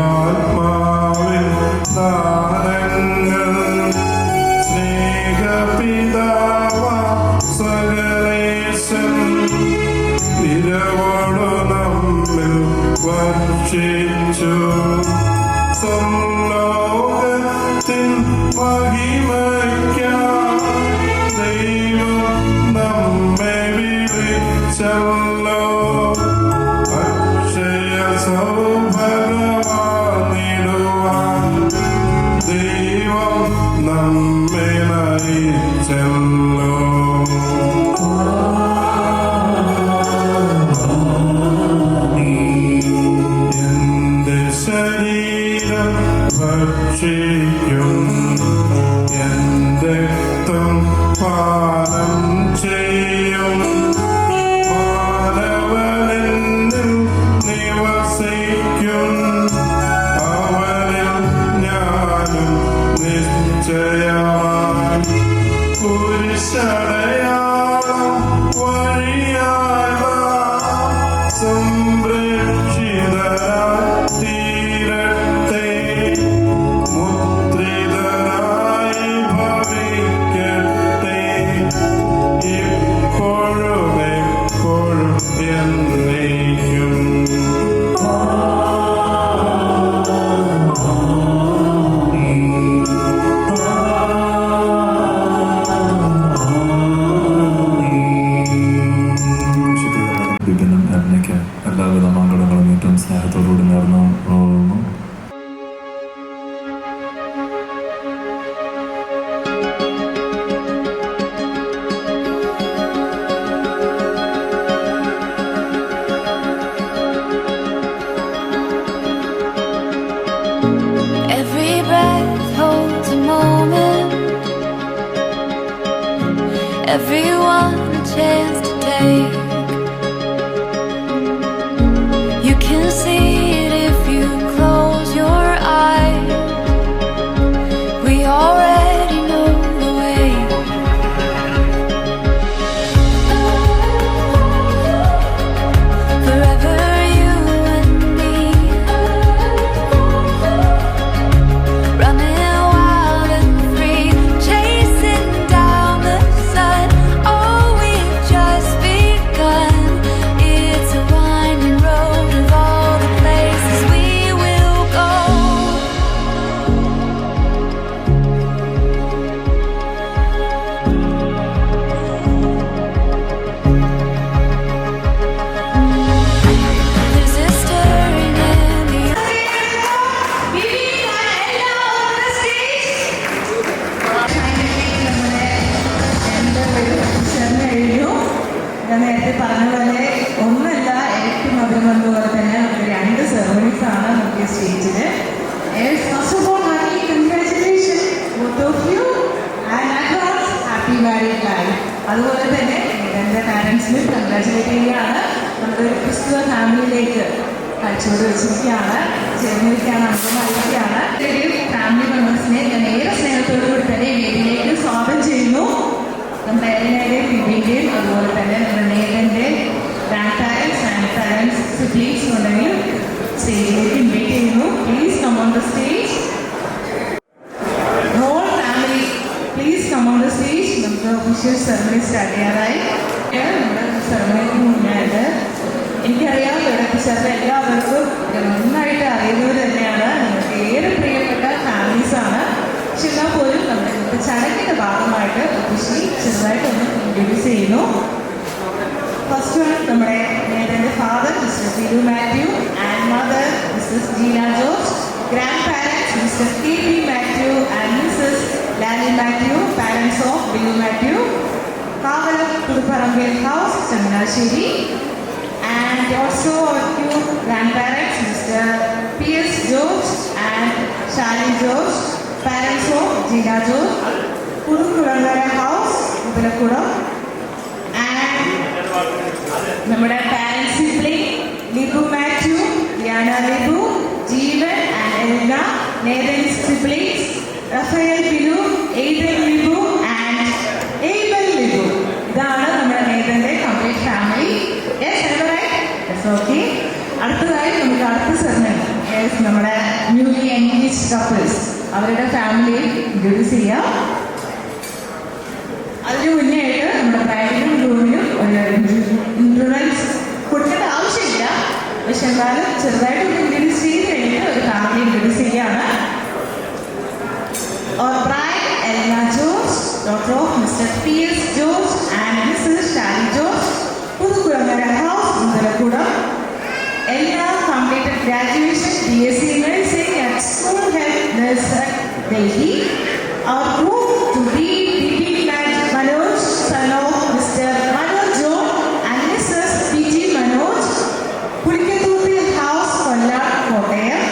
ദിവ്യാത്മാവിൻ ദാനങ്ങൾ സ്നേഹപിതാവ സകലേശൻ നിരവോടു നമ്മിൽ വർഷിച്ചു. സർലോകത്തിൻ മഹിമയ്ക്കായി ദൈവം നമ്മെ വിളിച്ചല്ലോ. അക്ഷയ സൗഭഗമാർന്നിടുവാൻ ദൈവം നമ്മെ നയിച്ചല്ലോ. എന്റെ ശരീരം ഭക്ഷിക്കും എന്റെ രക്തം പാനം ചെയ്യും. മാനവനെന്നിൽ നിവസിക്കും, അവനിൽ ഞാനും നിശ്ചയമായി. കുരിശടയാളം വഴിയായ സംരക്ഷിതരായി തീരട്ടെ. മുദ്രിതരായി ഭവിക്കട്ടെ. ഇപ്പോഴും എപ്പോഴും എന്നേക്കും. വിപിനും എണ്ണയ്ക്ക് എല്ലാവിധ മംഗളങ്ങളും ഏറ്റവും സ്നേഹത്തോടുകൂടി നേർന്നു പോകുന്നു. Every breath holds a moment, everyone a chance to take. You can see it if you close your eyes. We already know the way. Forever you and me, running wild and free, chasing down the sun. Oh, we've just begun. It's a winding road of all the places we will go. There's a stirring in the ഞാൻ നേരത്തെ പറഞ്ഞ പോലെ ഒന്നല്ല ഏറ്റവും അഭിനന്ദപോലെ തന്നെ നമുക്ക് 2 ceremonies ആണ് നമുക്ക് സ്റ്റേജിൽ. First of all happy congratulation both of you and advance happy married life. അതുപോലെ തന്നെ എൻ്റെ പാരൻസിനും കൺഗ്രാറ്റുലേറ്റ് ചെയ്യുകയാണ്. നമ്മുടെ ഒരു ക്രിസ്തുവ ഫാമിലിയിലേക്ക് കഴിച്ചുകൊണ്ട് വെച്ചിരിക്കുകയാണ്, ചേർന്നിരിക്കുകയാണ്, അംഗമായിരിക്കുകയാണ്. ഫാമിലി മെമ്പേഴ്സിനെ ഞാൻ ഏറെ സ്നേഹത്തോടു കൂടി തന്നെ വേദിയിലേക്ക് സ്വാഗതം ചെയ്യുന്നു. നമ്മുടെ എലിനയുടെയും ബിബിൻ്റെയും അതുപോലെ തന്നെ നമ്മുടെ നേരൻ്റെ grandparents and parents siblings ഉണ്ടെങ്കിൽ സ്റ്റേജിലേക്ക് ഇൻവൈറ്റ് ചെയ്യുന്നു. Please come on the stage. Whole family please come on the stage. നമുക്ക് ഒഫീഷ്യൽ സെറമണി സ്റ്റാർട്ട് ചെയ്യാറായി. നമ്മുടെ സെറമണിക്ക് മുന്നായിട്ട് എനിക്കറിയാം ഇവിടെ ടീച്ചറിൻ്റെ എല്ലാവർക്കും നന്നായിട്ട് അറിയുന്നവർ തന്നെയാണ്. നിങ്ങൾക്ക് ഏറെ പ്രിയപ്പെട്ട ഫാമിലീസാണ്. പക്ഷെ എന്നാൽ പോലും നമ്മുടെ ഇന്നത്തെ ചടങ്ങിൻ്റെ ഭാഗമായിട്ട് ഒഫീഷ്യലി ചെറുതായിട്ടൊന്ന് ഇൻട്രൊഡ്യൂസ് ചെയ്യുന്നു. ഫസ്റ്റ് വൺ നമ്മുടെ നേരൻ്റെ father mister Silu Mathew and mother mister Jeena George. grandparents, Mr. K.P. Matthew and Mrs. Lally Matthew, parents of Bill Matthew, Kavalam Puduparambil House, Changanasheri, and also our two grandparents, Mr. P.S. George and Shali George, parents of Gina George, Pudukurangara House, Ubalakuram, and നമ്മുടെ parents sibling, Libu Matthew, Liana Libu, Jeevan and Elna, Nathan's siblings, Raphael Bilu, Aidan Libu and Abel Libu. ഇതാണ് നമ്മുടെ നേതന്റെ complete family. Yes, yes, okay. അടുത്തതായി നമുക്ക് അടുത്ത segment നമ്മുടെ newly engaged couples അവരുടെ family introduce ചെയ്യാം. അതിന് മുന്നേ ആയിട്ട് നമ്മുടെ ബ്രൈഡിനും ഗ്രൂമിനും ഒരു ഇൻട്രൊഡൻസ് കൊടുക്കേണ്ട ആവശ്യമില്ല. പക്ഷെ എന്നാലും ചെറുതായിട്ട് ഇൻട്രൊഡ്യൂസ് ചെയ്ത് കഴിഞ്ഞിട്ട് ഒരു ഫാമിലി ഇൻട്രൊഡ്യൂസ് ചെയ്യാണ്. Our bride Elna George, daughter of Mr. P.S. George and Mrs. Shali George, Pudukurangara House, Udalakudam. Elna completed graduation BSc Nursing at School Health Nurse at Delhi. Our groom to be Manoj, son of Mr. Manoj John and Mrs. P.G. Manoj, Pulikathuthi House, Kollam, Kottayam.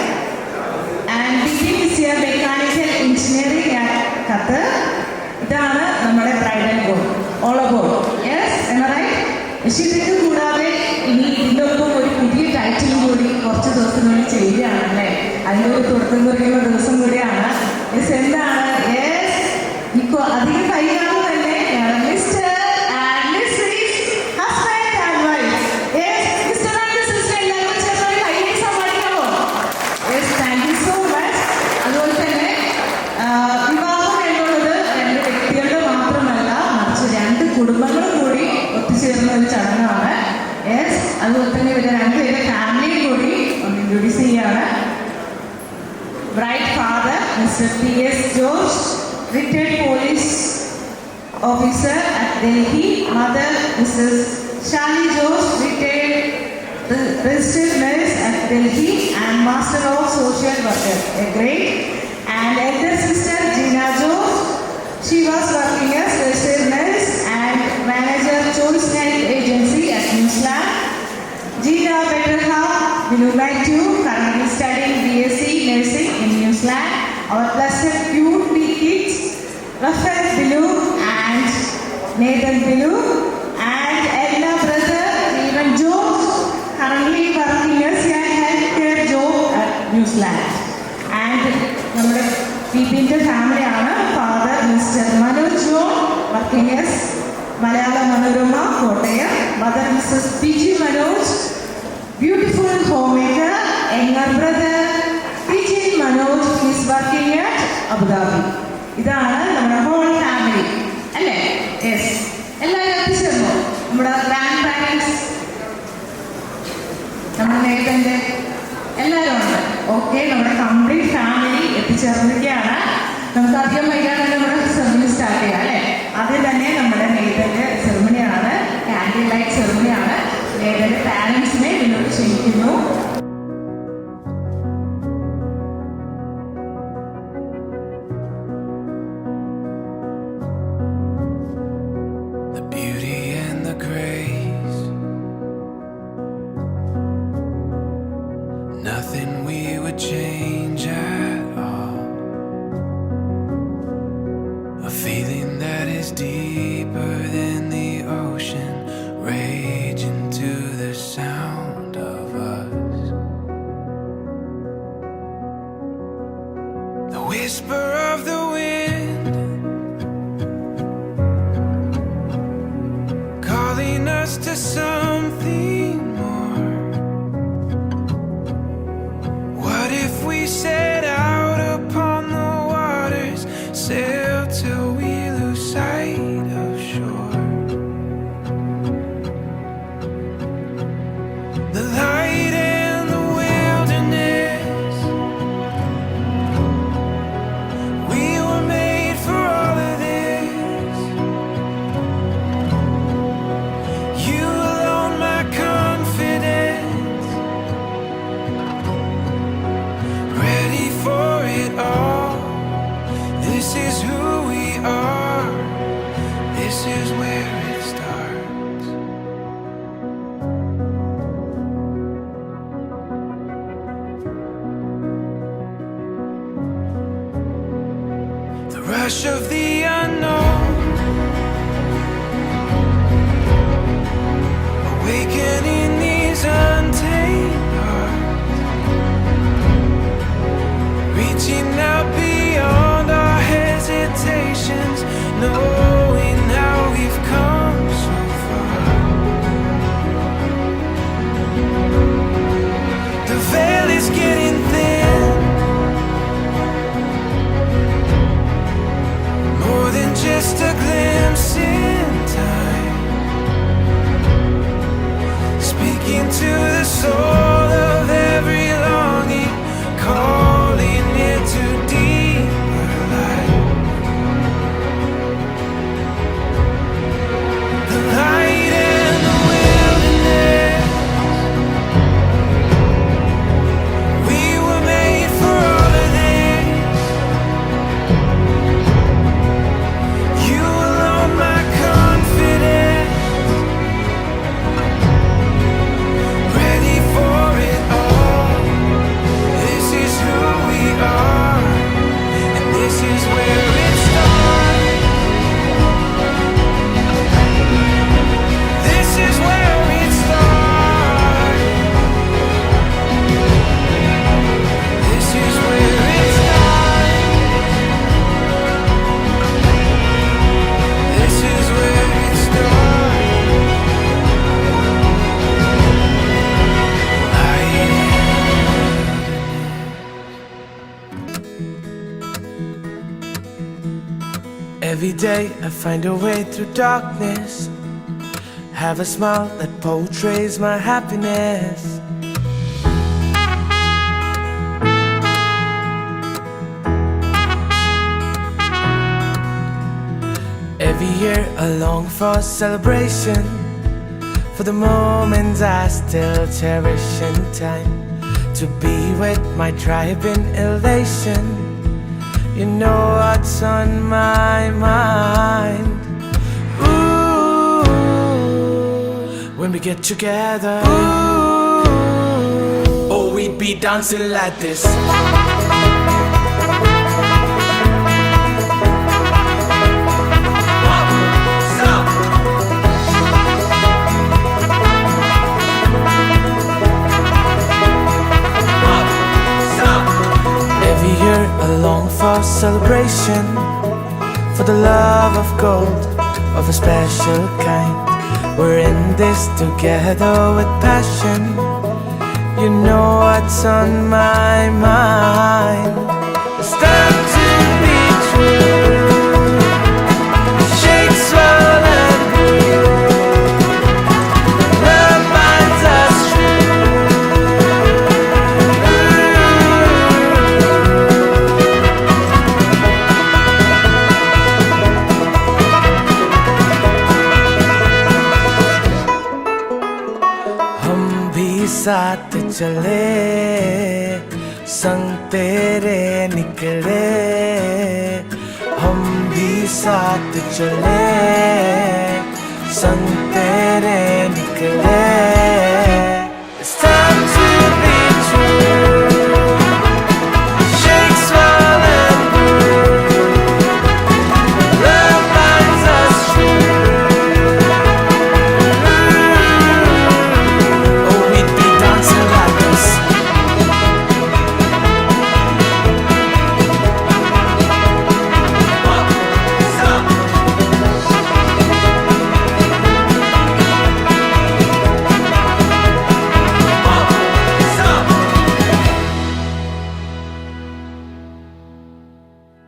And beginning this year mechanical engineering at Qatar. ഇതാണ് നമ്മുടെ bridal goal. All about. Yes, am I right? പക്ഷേ ഇതൊക്കെ കൂടാതെ ഇനി ഇതിനൊപ്പം ഒരു പുതിയ ടൈറ്റിലും കൂടി കുറച്ച് ദിവസങ്ങളിൽ ചെയ്യുകയാണല്ലേ. അതിൻ്റെ ഒരു തുടക്കം കുറിക്കുന്ന ദിവസം കൂടിയാണ്. യെസ്, എന്താണ്? യെസ്, ഇപ്പോൾ അധികം കൈകാലം തന്നെ mister and missus husband and wife. Yes, mister and missus എല്ലാവരും ചേർന്ന് കൈയ്യിൽ സമ്മാനിക്കാമോ? Yes, thank you so much. അതുപോലെ തന്നെ വിവാഹം എന്നുള്ളത് രണ്ട് വ്യക്തികളുടെ മാത്രമല്ല, മറിച്ച് രണ്ട് കുടുംബങ്ങളും കൂടി ഒത്തുചേർന്ന ഒരു ചടങ്ങാണ്. യെസ്, അതുപോലെ തന്നെ ഇവരുടെ രണ്ടുപേരുടെ ഫാമിലിയും കൂടി ഒന്ന് ഇൻട്രൊഡ്യൂസ് ചെയ്യാണ്. Bride father mister P.S. George, retired police officer at Delhi. Mother Mrs. Shali George, retired registered nurse at Delhi and master of social worker. A great. And elder sister Gina George, she was working as registered nurse and manager Choice Health Agency at New Zealand. Gina better half Bilu Matthew, currently studying BSc Nursing in New Zealand. Our blessed cute big kids, Raphael Bilu and Nathan Bilu, and Edna brother Stephen George, currently working as a healthcare job at New Zealand. And നമ്മുടെ പീപ്പിൻ്റെ ഫാമിലിയാണ്. Father mister Manoj John, working as Malayala Manorama, Kottayam. Mother missus P.G. Manoj, beautiful homemaker. Younger brother P.G. Manoj is working at Abu Dhabi. ഇതാണ് നമ്മുടെ whole family അല്ലേ? Yes, എല്ലാവരും എത്തിച്ചേർന്നു. നമ്മുടെ grand parents, നമ്മുടെ നേതൻ്റെ എല്ലാവരും ഉണ്ട്. ഓക്കെ, നമ്മുടെ കംപ്ലീറ്റ് ഫാമിലി എത്തിച്ചേർന്നിരിക്കുകയാണ്. നമുക്ക് അധികം വൈകാതെ തന്നെ നമ്മുടെ സെറമണി സ്റ്റാർട്ട് ചെയ്യാം അല്ലേ? ആദ്യം തന്നെ നമ്മുടെ നേതൻ്റെ സെറമണിയാണ്, ക്യാൻഡിൽ ലൈറ്റ് സെറമണിയാണ്. നേതൻ്റെ പാരൻസിനെ മുന്നോട്ട് ക്ഷണിക്കുന്നു. The beauty and the grace, nothing we would change at all. A feeling that is deeper than the ocean, raging to the sound of us. The whisper of the wind calling us to something more. What if we set out upon the waters, sail till we lose sight of shore? The light and the wilderness, we were made for all of this. You alone This is where it starts. The rush of the unknown, awakening these untamed hearts, reaching out beyond our hesitations, knowing how we've come so far. The veil is getting thin, more than just a glimpse in time, speaking to the soul of every longing, calling it to deeper light. The light and the wilderness, we were made for all of this. You alone my confidence, ready for it all. This is who we are, and this is where it starts. This is where it starts. This is where it starts. This is where it starts. Every day I find a way through darkness, have a smile that portrays my happiness. Every year I long for celebration, for the moments I still cherish in time, to be with my tribe in elation. You know what's on my mind. Ooh, when we get together, ooh, oh, we'd be dancing like this. Every year I long for celebration, for the love of gold, of a special kind. We're in this together with passion. You know what's on my mind. It's time to be true. Shake, swell and breathe. Love binds us साथ चले, संग तेरे निकले, हम भी साथ चले, संग तेरे निकले. It's time to be true. Shake, swell and breathe. Love binds us true. Oh, we'd be dancing like this.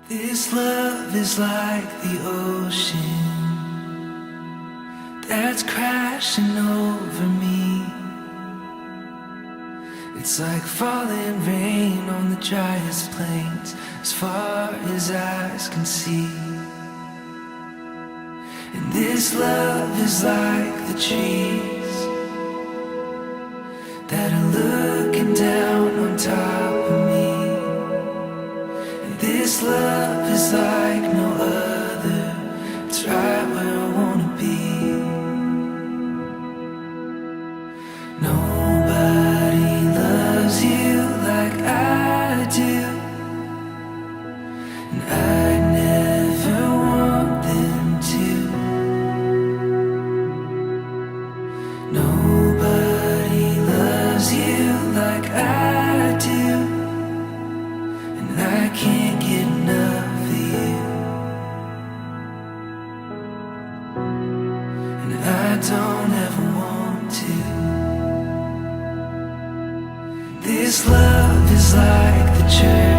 This love is like the ocean that's crashing over me. It's like falling rain on the driest plains, as far as eyes can see. And this love is like the trees that are looking down on top of me. And this love is like no other. It's right where and I don't ever want to. This love is like the church.